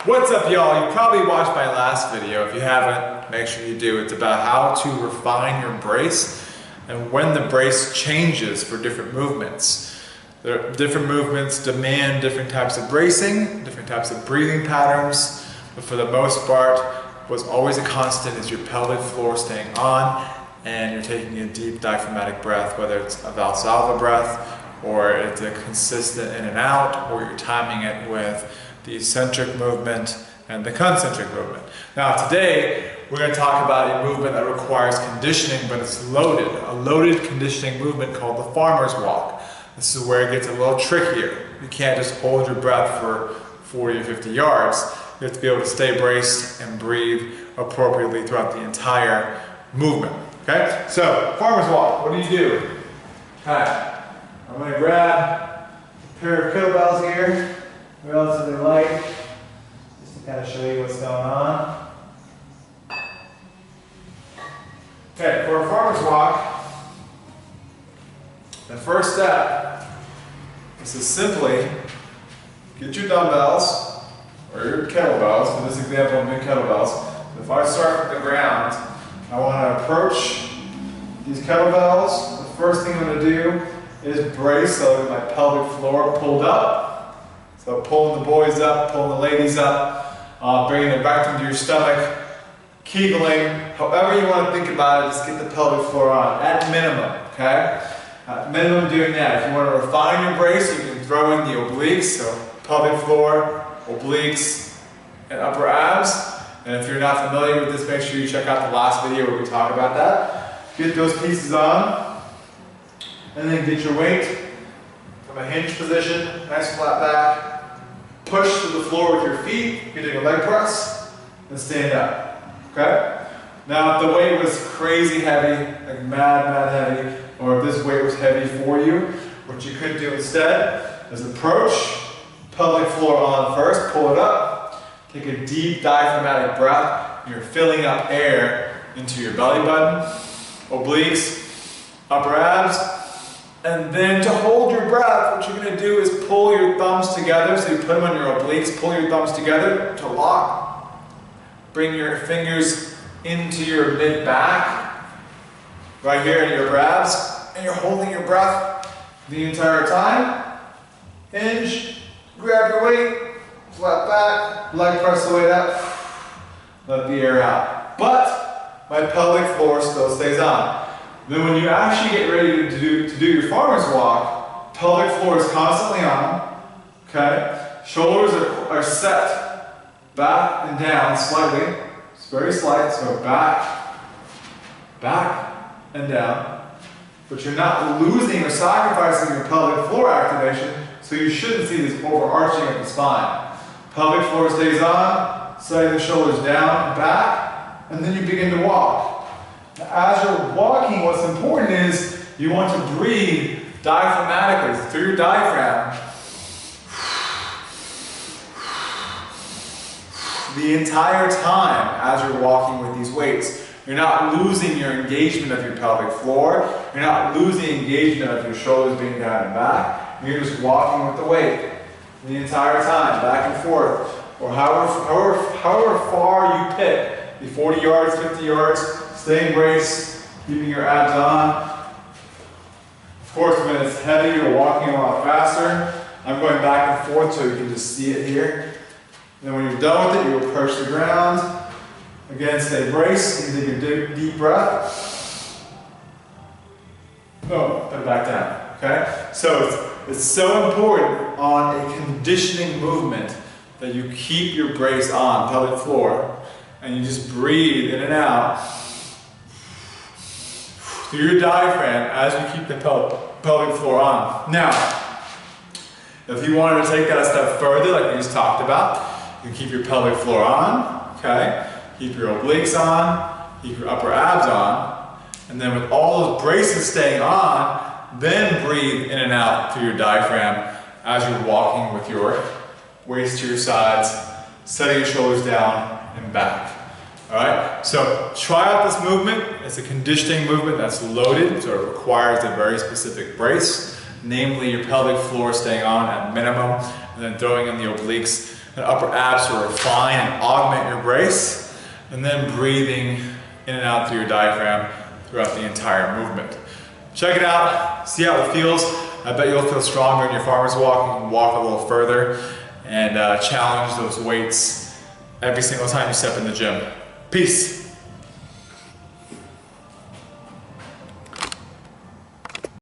What's up, y'all? You probably watched my last video. If you haven't, make sure you do. It's about how to refine your brace and when the brace changes for different movements. Different movements demand different types of bracing, different types of breathing patterns, but for the most part, what's always a constant is your pelvic floor staying on and you're taking a deep diaphragmatic breath, whether it's a Valsalva breath or it's a consistent in and out, or you're timing it with the eccentric movement and the concentric movement. Now today, we're going to talk about a movement that requires conditioning, but it's loaded. A loaded conditioning movement called the farmer's walk. This is where it gets a little trickier. You can't just hold your breath for 40 or 50 yards. You have to be able to stay braced and breathe appropriately throughout the entire movement. Okay? So, farmer's walk, what do you do? Okay. I'm going to grab a pair of kettlebells here, relatively light, just to kind of show you what's going on. Okay, for a farmer's walk, the first step is to simply get your dumbbells or your kettlebells. In this example, I'm doing kettlebells. If I start from the ground, I want to approach these kettlebells. The first thing I'm going to do is brace, so my pelvic floor pulled up. So pulling the boys up, pulling the ladies up, bringing it back into your stomach, kegling, however you want to think about it, just get the pelvic floor on, at minimum, okay? At minimum doing that. If you want to refine your brace, you can throw in the obliques, so pelvic floor, obliques, and upper abs. And if you're not familiar with this, make sure you check out the last video where we talk about that. Get those pieces on. And then get your weight from a hinge position, nice flat back. Push to the floor with your feet, you're doing a leg press, and stand up, okay? Now if the weight was crazy heavy, like mad heavy, or if this weight was heavy for you, what you could do instead is approach, pelvic floor on first, pull it up, take a deep diaphragmatic breath, you're filling up air into your belly button, obliques, upper abs. And then to hold your breath, what you're going to do is pull your thumbs together. So you put them on your obliques, pull your thumbs together to lock. Bring your fingers into your mid-back, right here in your abs. And you're holding your breath the entire time. Hinge, grab your weight, flat back, leg press the weight up, let the air out. But my pelvic floor still stays on. Then when you actually get ready to do your farmer's walk, pelvic floor is constantly on, okay? Shoulders are set back and down slightly. It's very slight, so back and down. But you're not losing or sacrificing your pelvic floor activation, so you shouldn't see this overarching of the spine. Pelvic floor stays on, setting the shoulders down and back, and then you begin to walk. As you're walking, what's important is you want to breathe diaphragmatically through your diaphragm the entire time as you're walking with these weights. You're not losing your engagement of your pelvic floor. You're not losing engagement of your shoulders being down and back. You're just walking with the weight the entire time, back and forth, or however far you pick. Be 40 yards, 50 yards. Staying braced, keeping your abs on. Of course, when it's heavy, you're walking a lot faster. I'm going back and forth so you can just see it here. Then when you're done with it, you approach the ground. Again, stay braced. You take a deep breath. Boom, put it back down. Okay? So it's so important on a conditioning movement that you keep your brace on, pelvic floor, and you just breathe in and out through your diaphragm as you keep the pelvic floor on. Now, if you wanted to take that a step further, like we just talked about, you can keep your pelvic floor on, okay? Keep your obliques on, keep your upper abs on, and then with all those braces staying on, then breathe in and out through your diaphragm as you're walking with your waist to your sides, setting your shoulders down and back. Alright, so try out this movement. It's a conditioning movement that's loaded, so it requires a very specific brace, namely your pelvic floor staying on at minimum, and then throwing in the obliques and upper abs to refine and augment your brace, and then breathing in and out through your diaphragm throughout the entire movement. Check it out, see how it feels. I bet you'll feel stronger in your farmer's walk. You can walk a little further and challenge those weights every single time you step in the gym. Peace.